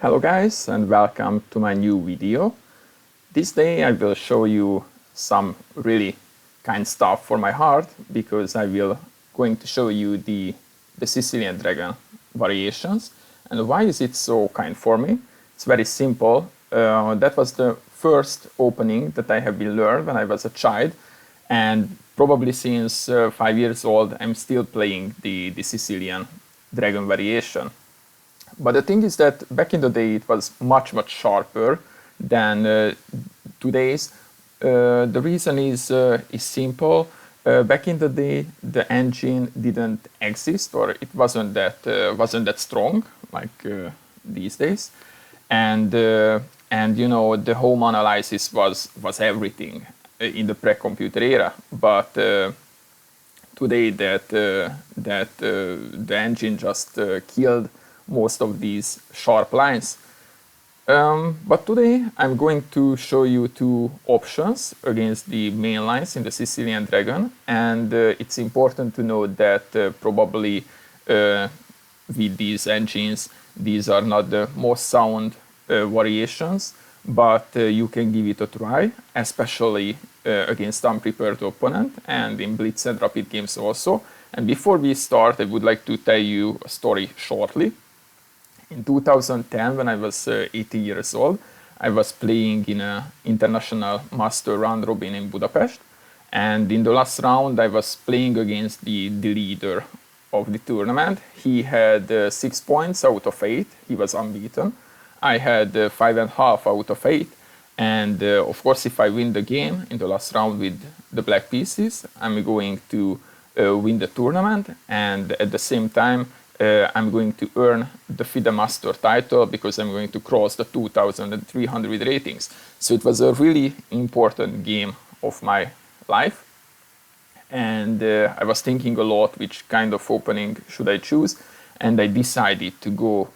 Hello guys and welcome to my new video. This day I will show you some really kind stuff for my heart because I will going to show you the Sicilian Dragon variations. And why is it so kind for me? It's very simple. That was the first opening that I have been learned when I was a child, and probably since 5 years old I'm still playing the Sicilian Dragon variation. But the thing is that back in the day it was much sharper than today's. The reason is simple. Back in the day the engine didn't exist, or it wasn't that strong like these days, and you know, the home analysis was everything in the pre-computer era. But today the engine just killed most of these sharp lines. But today I'm going to show you two options against the main lines in the Sicilian Dragon, and it's important to note that probably with these engines these are not the most sound variations, but you can give it a try, especially against unprepared opponent and in blitz and rapid games also. And before we start, I would like to tell you a story shortly. In 2010, when I was 18 years old, I was playing in an international master round robin in Budapest, and in the last round I was playing against the leader of the tournament. He had 6 points out of 8, he was unbeaten. I had 5.5 out of 8, and of course if I win the game in the last round with the black pieces, I'm going to win the tournament, and at the same time I'm going to earn the FIDE Master title because I'm going to cross the 2,300 ratings. So it was a really important game of my life, and I was thinking a lot which kind of opening should I choose, and I decided to go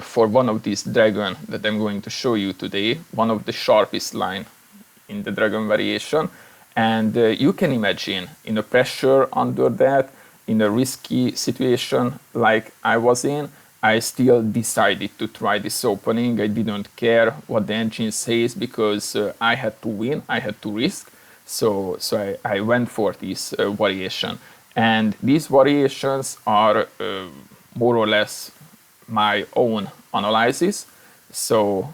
for one of these dragon that I'm going to show you today, one of the sharpest line in the dragon variation. And you can imagine in the pressure under that, in a risky situation like I was in, I still decided to try this opening. I didn't care what the engine says because I had to win, I had to risk. So I went for this variation. And these variations are more or less my own analysis. So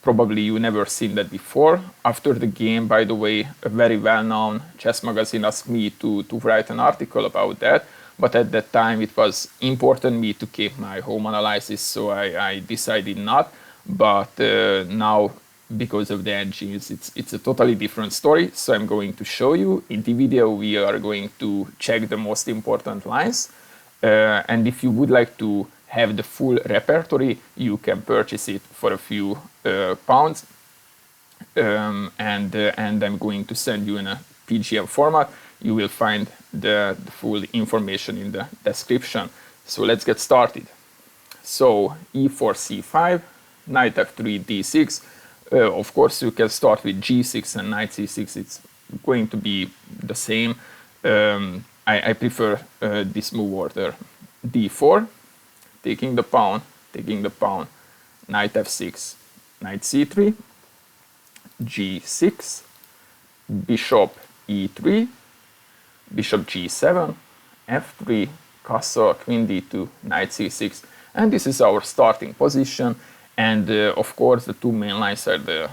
probably you never seen that before. After the game, by the way, a very well-known chess magazine asked me to write an article about that. But at that time it was important me to keep my home analysis, so I decided not. But now, because of the engines, it's a totally different story. So I'm going to show you. In the video we are going to check the most important lines. And if you would like to have the full repertoire, you can purchase it for a few pounds. And I'm going to send you in a PGM format. You will find the full information in the description. So let's get started. So e4, c5, knight f3, d6. Of course you can start with g6 and knight c6. It's going to be the same. I prefer this move order. d4, taking the pawn, knight f6, knight c3, g6, bishop e3, bishop g7, f3, castle, queen d2, knight c6, and this is our starting position. And of course the two main lines are the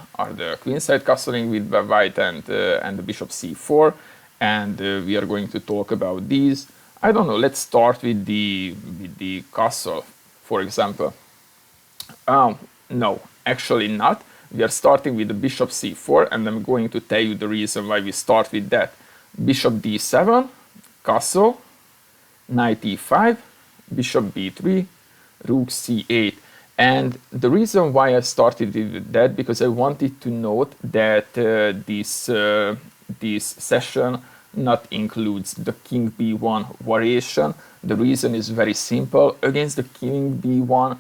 queenside castling with white and the bishop c4, and we are going to talk about these. I don't know, let's start with the castle, for example. No, actually not. We are starting with the bishop c4, and I'm going to tell you the reason why we start with that. Bishop d7, castle, knight e5, bishop b3, rook c8. And the reason why I started with that, because I wanted to note that this session not includes the king b1 variation. The reason is very simple. Against the king b1,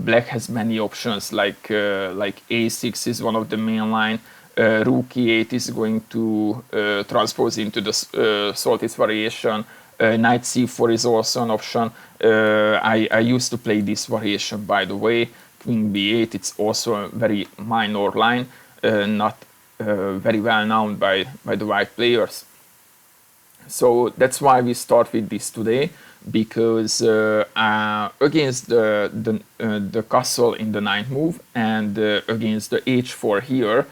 black has many options, like a6 is one of the main line. Rook e8 is going to transpose into the Soltis variation. Knight c4 is also an option. I used to play this variation, by the way. queen b8. It's also a very minor line, not very well known by the white players. So that's why we start with this today, because against the castle in the ninth move and against the h4 here,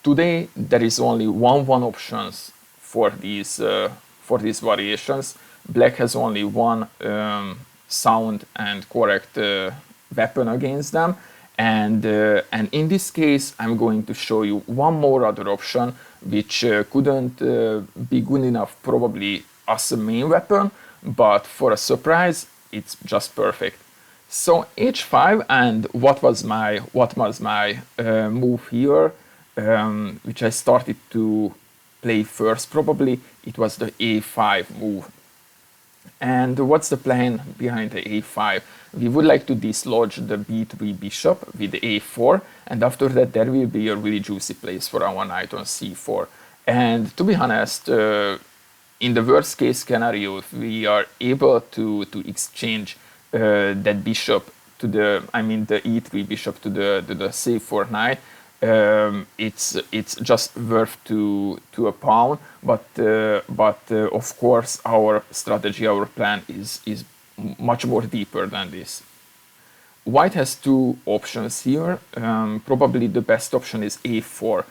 today there is only one options for these variations. Black has only one sound and correct weapon against them, and in this case I'm going to show you one more other option which couldn't be good enough probably as a main weapon, but for a surprise it's just perfect. So h5, and what was my move here, which I started to play first, probably it was the a5 move. And what's the plan behind the a5? We would like to dislodge the b3 bishop with the a4, and after that there will be a really juicy place for our knight on c4. And to be honest, in the worst case scenario, if we are able to exchange that bishop to the e3 bishop to the c4 knight, it's just worth to a pawn, but of course our strategy, our plan is much more deeper than this. White has two options here. Probably the best option is a4.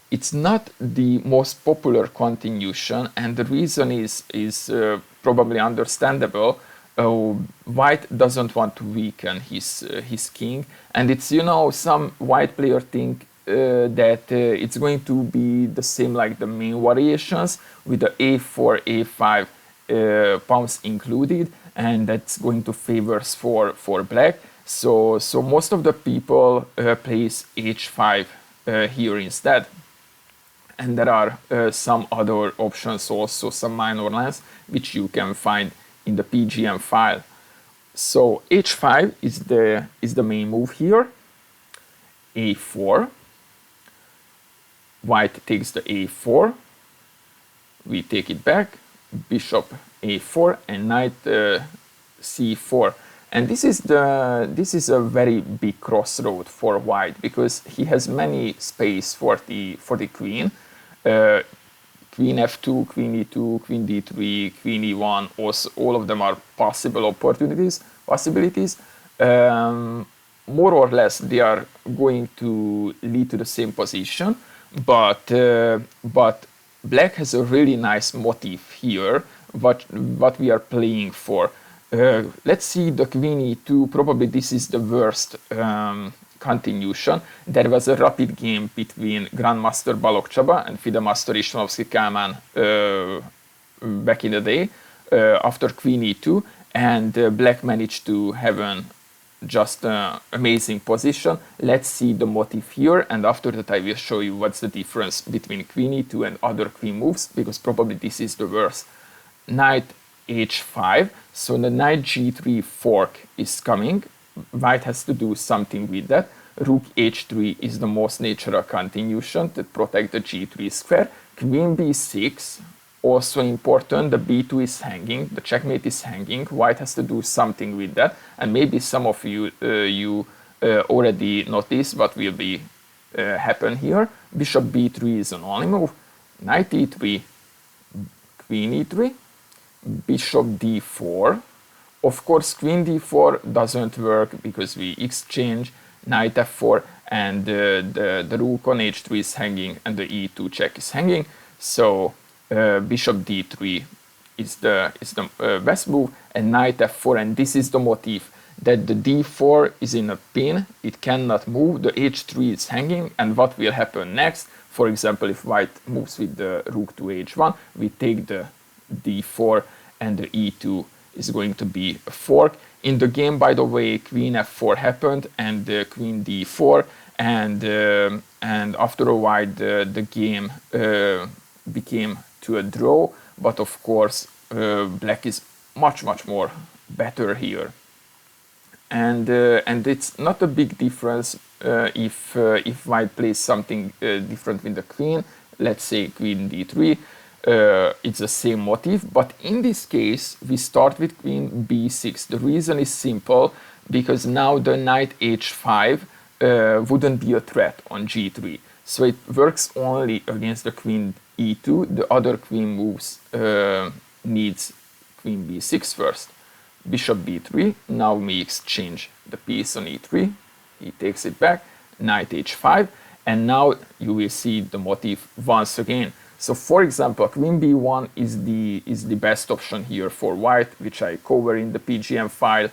It's not the most popular continuation, and the reason is probably understandable. White doesn't want to weaken his king, and it's, you know, some white player think that it's going to be the same like the main variations with the a4 a5 pawns included, and that's going to favors for black. So most of the people plays h5 here instead. And there are some other options also, some minor lines which you can find in the PGM file. So h5 is the main move here. a4, white takes the a4, we take it back, bishop a4, and knight c4. And this is a very big crossroad for white, because he has many space for the queen. Queen f2, queen e2, queen d3, queen e1, also all of them are possible possibilities. More or less they are going to lead to the same position, but black has a really nice motif here, what we are playing for. Let's see the queen e2. Probably this is the worst continuation. There was a rapid game between Grandmaster Balogh Csaba and FIDE Master Isvanovsky Kálmán back in the day after queen e2, and black managed to have an just amazing position. Let's see the motif here, and after that I will show you what's the difference between queen e2 and other queen moves, because probably this is the worst. Knight h5, so the knight g3 fork is coming. White has to do something with that. Rook h3 is the most natural continuation to protect the g3 square. Queen b6, also important. The b2 is hanging, the checkmate is hanging. White has to do something with that, and maybe some of you already noticed what will be happen here. Bishop b3 is an only move. Knight e3, queen e3, bishop d4. Of course, queen d4 doesn't work because we exchange knight f4, and the rook on h3 is hanging and the e2 check is hanging. So bishop d3 is the best move, and knight f4, and this is the motif, that the d4 is in a pin, it cannot move, the h3 is hanging, and what will happen next? For example, if white moves with the rook to h1, we take the d4 and the e2 is going to be a fork. In the game, by the way, queen f4 happened and queen d4, and after a while the game became to a draw, but of course black is much more better here, and it's not a big difference if white plays something different with the queen. Let's say queen d3. It's the same motif, but in this case we start with queen b6. The reason is simple. because now the knight h5 wouldn't be a threat on g3. So it works only against the queen e2. The other queen moves needs queen b6 first. Bishop b3. Now we exchange the piece on e3. He takes it back. Knight h5. And now you will see the motif once again. So for example, queen b1 is the best option here for white, which I cover in the PGM file.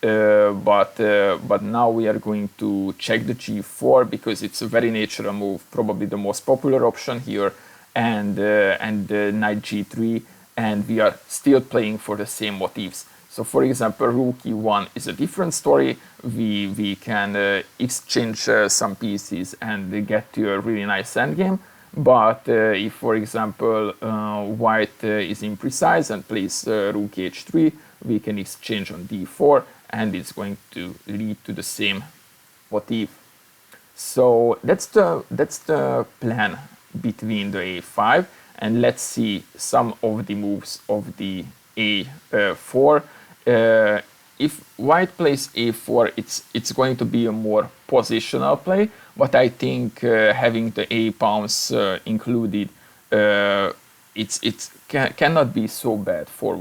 But now we are going to check the g4 because it's a very natural move, probably the most popular option here, and knight g3, and we are still playing for the same motifs. So for example, rook e1 is a different story. We can exchange some pieces and get to a really nice endgame. But if, for example, white is imprecise and plays rook h3, we can exchange on d4, and it's going to lead to the same motif. So that's the plan between the a5, and let's see some of the moves of the a4. If white plays a4, it's going to be a more positional play, but I think having the a pawns included, cannot be so bad for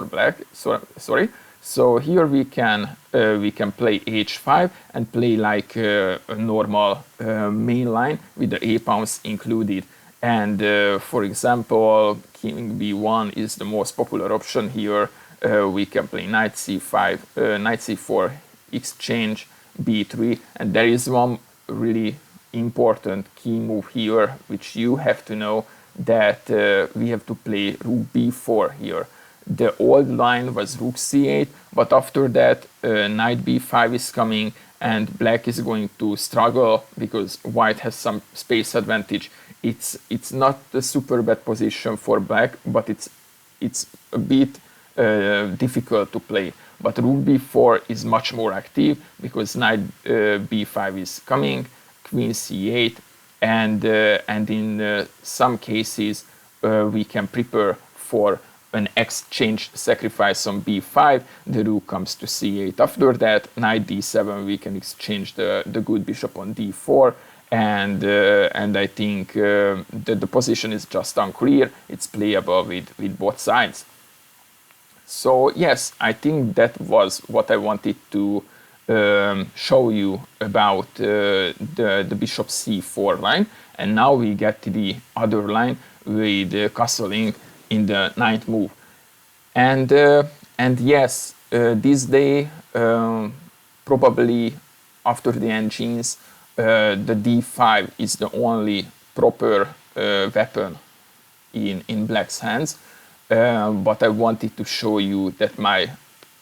black. Sorry. So here we can play h5 and play like a normal main line with the a pawns included. And for example, king b1 is the most popular option here. We can play knight c5, knight c4, exchange b3, and there is one really important key move here which you have to know, that we have to play rook b4 here. The old line was rook c8, but after that knight b5 is coming, and black is going to struggle because white has some space advantage. It's not a super bad position for black, but it's a bit difficult to play. But rook b4 is much more active because knight b5 is coming, queen c8, and in some cases we can prepare for an exchange sacrifice on b5. The rook comes to c8. After that, knight d7, we can exchange the good bishop on d4, and I think the position is just unclear. It's playable with both sides. So yes, I think that was what I wanted to show you about the bishop c4 line, and now we get to the other line with castling in the ninth move. And yes, this day probably after the engines, the d5 is the only proper weapon in black's hands. But I wanted to show you that my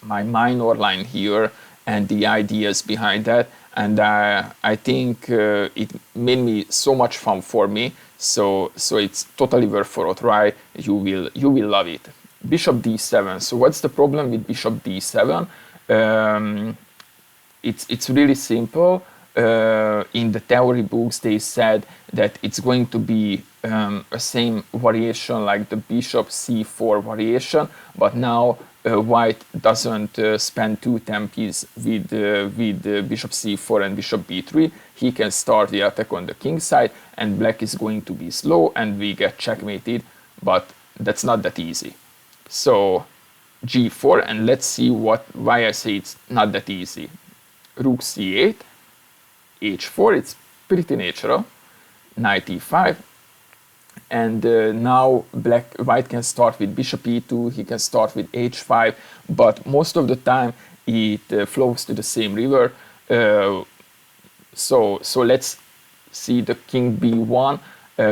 minor line here and the ideas behind that, and I think it made me so much fun for me. So it's totally worth for a try. You will love it. Bishop d7. So what's the problem with bishop d7? It's really simple. In the theory books, they said that it's going to be a same variation like the bishop c4 variation, but now white doesn't spend two tempies with bishop c4 and bishop b3. He can start the attack on the king side, and black is going to be slow, and we get checkmated, but that's not that easy. So g4, and let's see why I say it's not that easy. Rook c8, h4, it's pretty natural, knight e5, and now white can start with bishop e2, he can start with h5, but most of the time it flows to the same river. So let's see the king b1,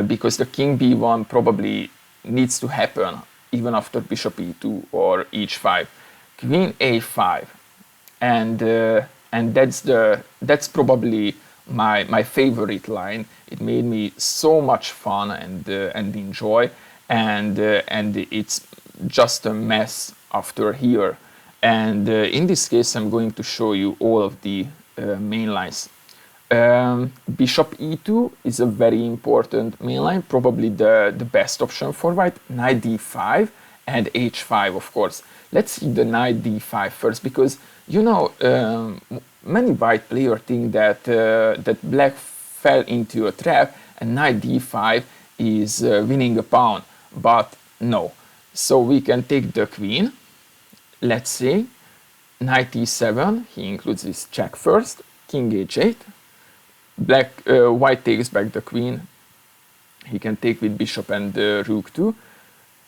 because the king b1 probably needs to happen even after bishop e2 or h5. Queen a5, and that's probably my favorite line. It made me so much fun and enjoy, and it's just a mess after here. And in this case, I'm going to show you all of the main lines. Bishop e2 is a very important main line, probably the best option for white. Knight d5 and h5, of course. Let's see the knight d5 first, because You know, many white players think that that black fell into a trap and knight d5 is winning a pawn, but no. So we can take the queen. Let's say knight e7. He includes this check first. King h8. White takes back the queen. He can take with bishop and rook 2.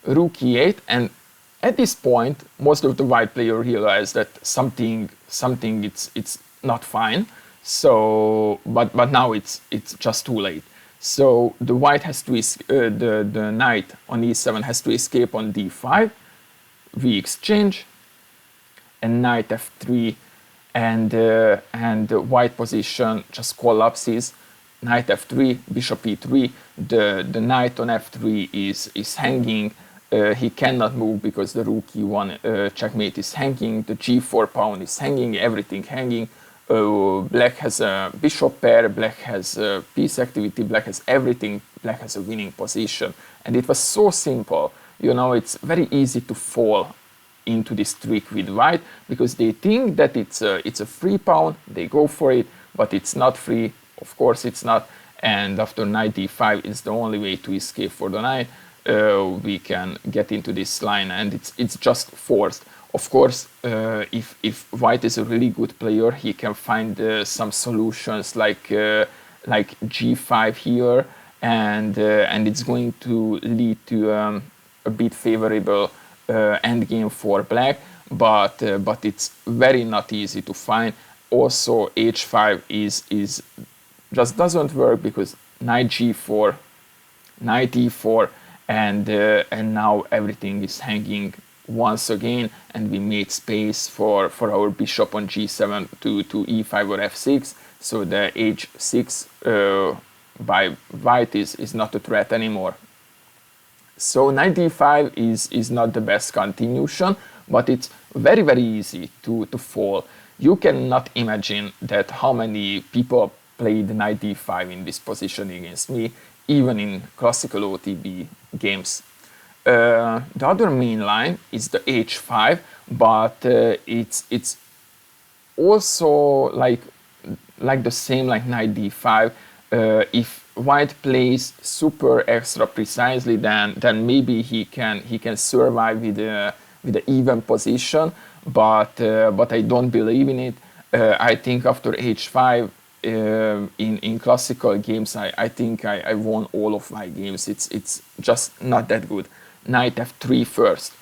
Rook e8, and at this point most of the white players realize that something it's not fine. So but now it's just too late. So the white has to the knight on e7 has to escape on d5. We exchange, and knight f3, and the white position just collapses. Knight f3, bishop e3. The knight on f3 is hanging. He cannot move because the rook e1 checkmate is hanging. The g4 pawn is hanging. Everything hanging. Black has a bishop pair. Black has piece activity. Black has everything. Black has a winning position, and it was so simple. You know, it's very easy to fall into this trick with white because they think that it's a free pawn. They go for it, but it's not free. Of course it's not. And after knight d5 is the only way to escape for the knight. We can get into this line, and it's just forced. Of course, if white is a really good player, he can find some solutions like g5 here, and it's going to lead to a bit favorable endgame for black, but it's very not easy to find. Also, h5 is just doesn't work because knight g4, knight e4, and now everything is hanging once again, and we made space for our bishop on g7 to e5 or f6. So the h6 by white is not a threat anymore. So knight d5 is not the best continuation, but it's very easy to fall. You cannot imagine that how many people played knight d5 in this position against me, even in classical OTB games. The other main line is the h5, but it's also like the same like knight d5. If white plays super extra precisely, then maybe he can survive with the even position, but I don't believe in it. I think after h5 in classical games, I think I won all of my games. It's just not that good. Knight f3 first.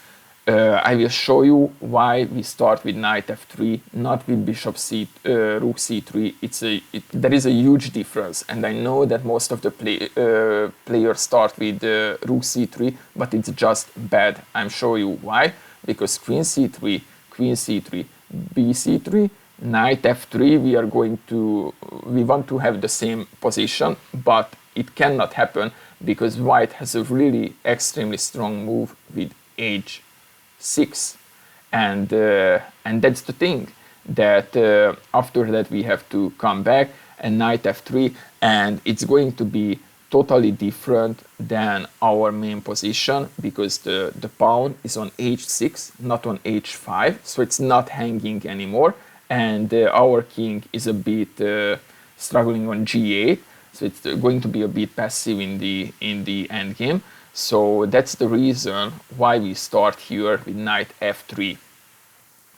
I will show you why we start with knight f3, not with bishop c, rook c3. There is a huge difference, and I know that most of the players start with rook c3, but it's just bad. I'm showing you why. Because queen c3, b c3, knight f3. We want to have the same position, but it cannot happen because white has a really extremely strong move with h6, and that's the thing, that after that we have to come back and knight f3, and it's going to be totally different than our main position because the pawn is on h6, not on h5, so it's not hanging anymore, and our king is a bit struggling on g8, so it's going to be a bit passive in the endgame. So that's the reason why we start here with knight f3.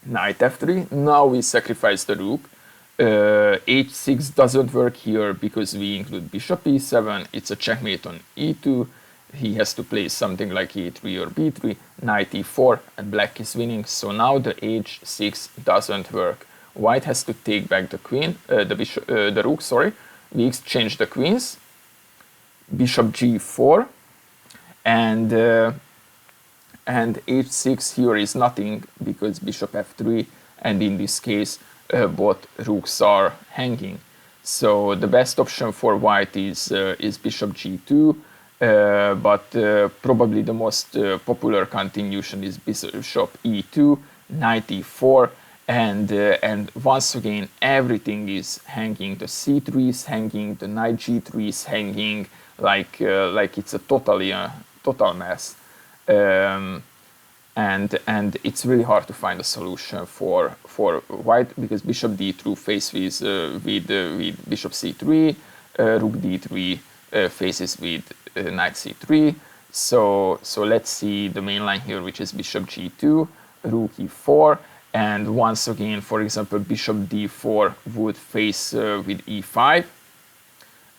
Knight f3, now we sacrifice the rook. h6 doesn't work here because we include bishop e7, it's a checkmate on e2, he has to play something like e3 or b3, knight e4, and black is winning. So now the h6 doesn't work. White has to take back the queen, the rook, sorry. We exchange the queens, bishop g4, and h6 here is nothing because bishop f3, and in this case both rooks are hanging. So the best option for white is bishop g2, but probably the most popular continuation is bishop e2, knight e4, and once again everything is hanging. The c3 is hanging, the knight g3 is hanging, like it's a total mess. and it's really hard to find a solution for white, because bishop d2 faces with bishop c3, rook d3 faces with knight c3. So let's see the main line here, which is bishop g2, rook e4, and once again, for example, bishop d4 would face with e5.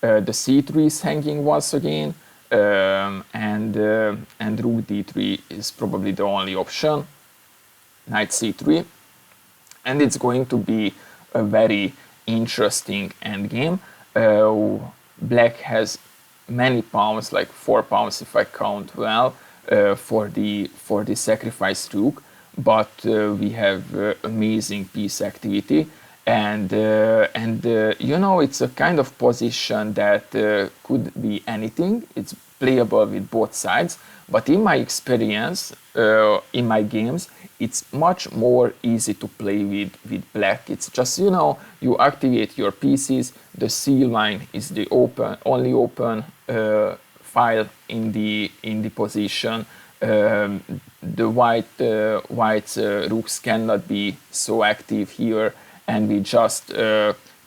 The c3 is hanging once again, and rook d3 is probably the only option. Knight c3, and it's going to be a very interesting endgame. Black has many pawns, like 4 pawns if I count well, for the sacrificed rook, but we have amazing piece activity, and you know, it's a kind of position that could be anything. It's playable with both sides, but in my experience, in my games, it's much more easy to play with black. It's just, you know, you activate your pieces, the C line is the only open file in the position. The white's rooks cannot be so active here, and we just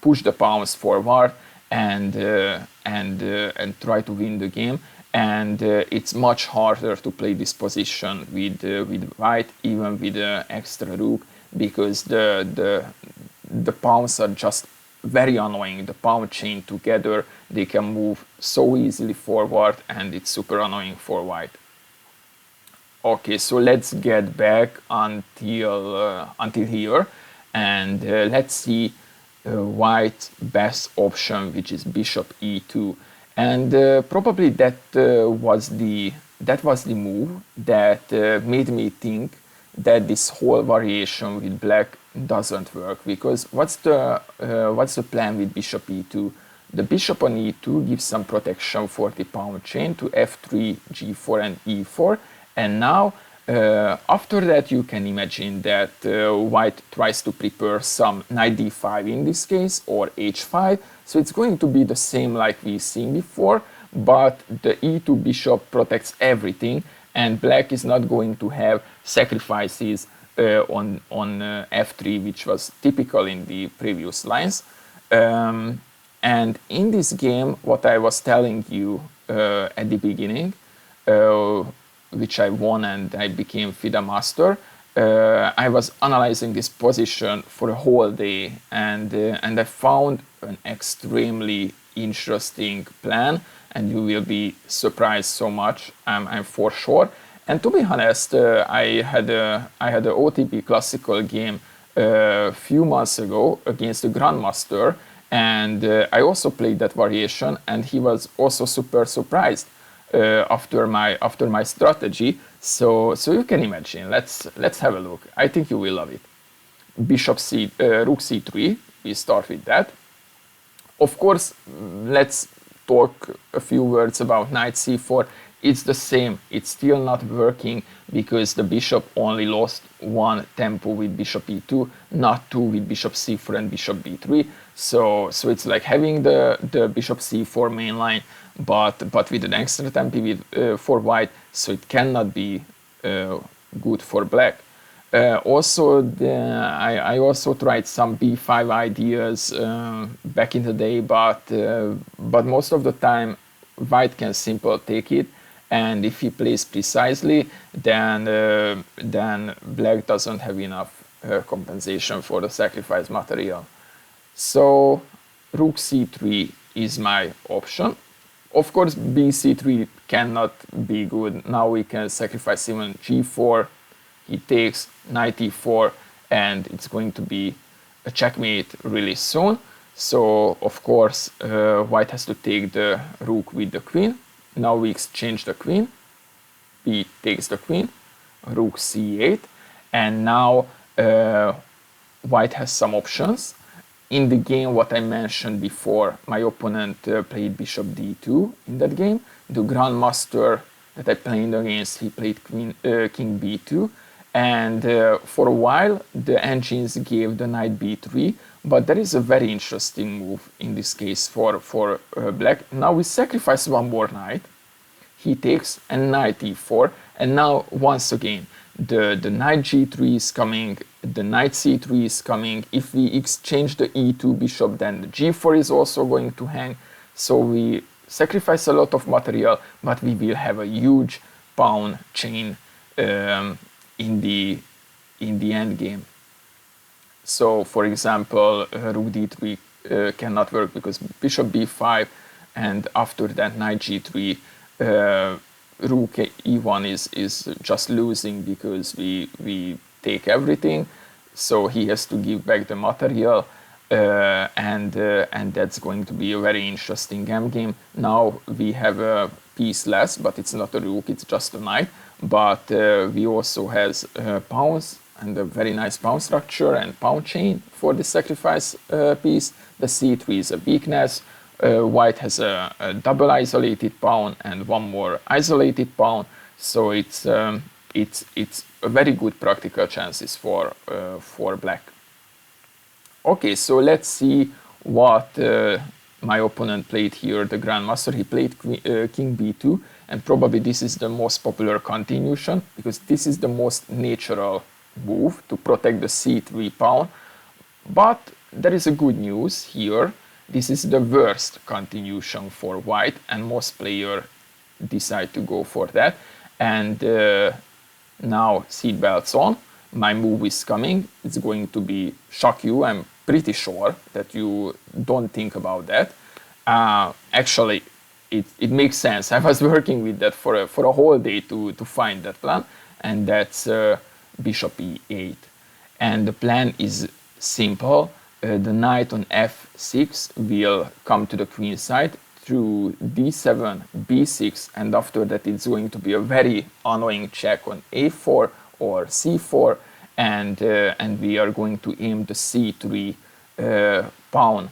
push the pawns forward and try to win the game. And it's much harder to play this position with white, even with an extra rook, because the pawns are just very annoying. The pawn chain together, they can move so easily forward, and it's super annoying for white. Okay, so let's get back until here, and let's see white's best option, which is bishop e2. And probably that was the move that made me think that this whole variation with black doesn't work, because what's the plan with bishop e2? The bishop on e2 gives some protection for the pawn chain to f3, g4, and e4, and now after that you can imagine that white tries to prepare some knight d5 in this case, or h5. So it's going to be the same like we've seen before, but the e2 bishop protects everything, and black is not going to have sacrifices on f3, which was typical in the previous lines. And in this game, what I was telling you at the beginning, which I won and I became FIDE master, I was analyzing this position for a whole day, and I found an extremely interesting plan, and you will be surprised so much, I'm for sure. And to be honest, I had a OTP classical game a few months ago against the Grandmaster, and I also played that variation, and he was also super surprised after my strategy. So you can imagine. Let's have a look. I think you will love it. Bishop rook c3. We start with that. Of course, let's talk a few words about knight c4. It's the same. It's still not working because the bishop only lost 1 tempo with bishop e2, not 2 with bishop c4 and bishop b3. So it's like having the bishop c4 main line, but with an extra tempo for white, so it cannot be good for black. Also, I also tried some b5 ideas back in the day, but most of the time white can simply take it, and if he plays precisely, then black doesn't have enough compensation for the sacrifice material. So rook c3 is my option. Of course, bc3 cannot be good. Now we can sacrifice even g4. He takes knight e4, and it's going to be a checkmate really soon. So of course, white has to take the rook with the queen. Now we exchange the queen. B takes the queen. Rook c8, and now white has some options. In the game, what I mentioned before, my opponent played bishop d2 in that game. The Grandmaster that I played against, he played king b2. And for a while, the engines gave the knight b3. But there is a very interesting move in this case for black. Now we sacrifice one more knight. He takes a knight e4. And now, once again, the knight g3 is coming, the knight c3 is coming. If we exchange the e2 bishop, then the g4 is also going to hang. So we sacrifice a lot of material, but we will have a huge pawn chain in the end game. So for example, rook d3 cannot work because bishop b5, and after that knight g3, rook e1 is just losing because we take everything. So he has to give back the material, and that's going to be a very interesting game. Now we have a piece less, but it's not a rook, it's just a knight. But we also has pawns and a very nice pawn structure and pawn chain for the sacrifice piece. The c3 is a weakness. White has a double isolated pawn and one more isolated pawn, so it's a very good practical chances for black. Okay, so let's see what my opponent played here, the grandmaster. He played king b2, and probably this is the most popular continuation because this is the most natural move to protect the c3 pawn. But there is a good news here. This is the worst continuation for white, and most players decide to go for that. And now seatbelts on. My move is coming. It's going to be shock you. I'm pretty sure that you don't think about that. Actually, it makes sense. I was working with that for a whole day to find that plan, and that's bishop e8. And the plan is simple. The knight on f6 will come to the queen side through d7, b6, and after that it's going to be a very annoying check on a4 or c4, and we are going to aim the c3 pawn.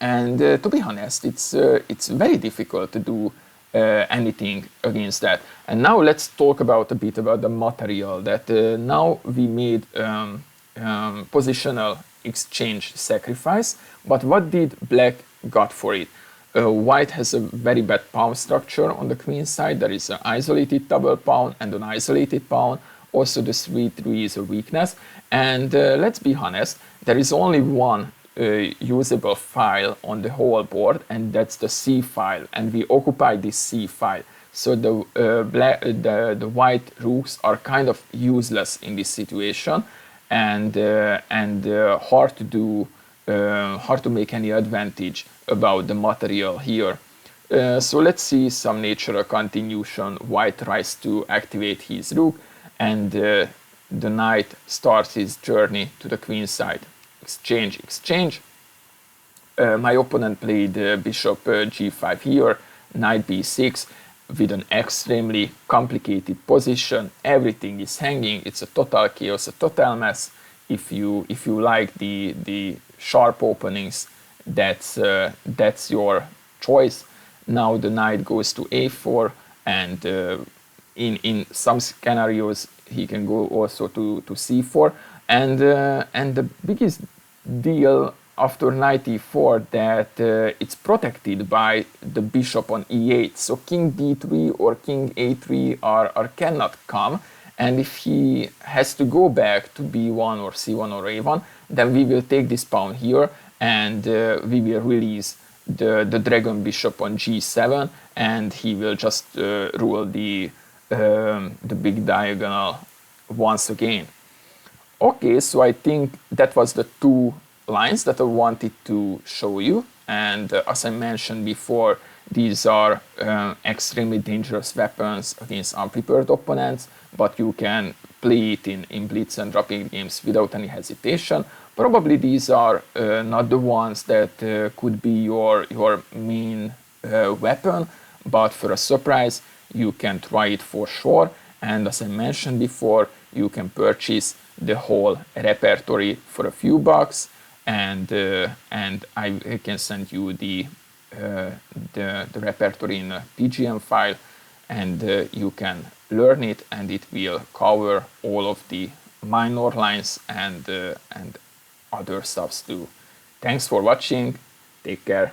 And to be honest, it's very difficult to do anything against that. And now let's talk a bit about the material that now we made positional exchange sacrifice, but what did black got for it? White has a very bad pawn structure on the queen side. There is an isolated double pawn and an isolated pawn. Also the 3-3 is a weakness, and let's be honest, there is only one usable file on the whole board, and that's the C file, and we occupy this C file. So the white rooks are kind of useless in this situation, and hard to make any advantage about the material here. So let's see some natural continuation. White tries to activate his rook, and the knight starts his journey to the queen side. Exchange, exchange. My opponent played bishop g5 here, knight b6, with an extremely complicated position. Everything is hanging. It's a total chaos, a total mess. If you like the sharp openings, that's your choice. Now the knight goes to a4, and in some scenarios he can go also to c4. And the biggest deal after knight e4 that it's protected by the bishop on e8. So king b3 or king a3 are cannot come, and if he has to go back to b1 or c1 or a1, then we will take this pawn here, and we will release the dragon bishop on g7, and he will just rule the big diagonal once again. Okay, so I think that was the two lines that I wanted to show you, and as I mentioned before, these are extremely dangerous weapons against unprepared opponents, but you can play it in blitz and rapid games without any hesitation. Probably these are not the ones that could be your main weapon, but for a surprise you can try it for sure. And as I mentioned before, you can purchase the whole repertoire for a few bucks, and I can send you the repertoire in a PGM file, and you can learn it, and it will cover all of the minor lines and other stuffs too. Thanks for watching. Take care.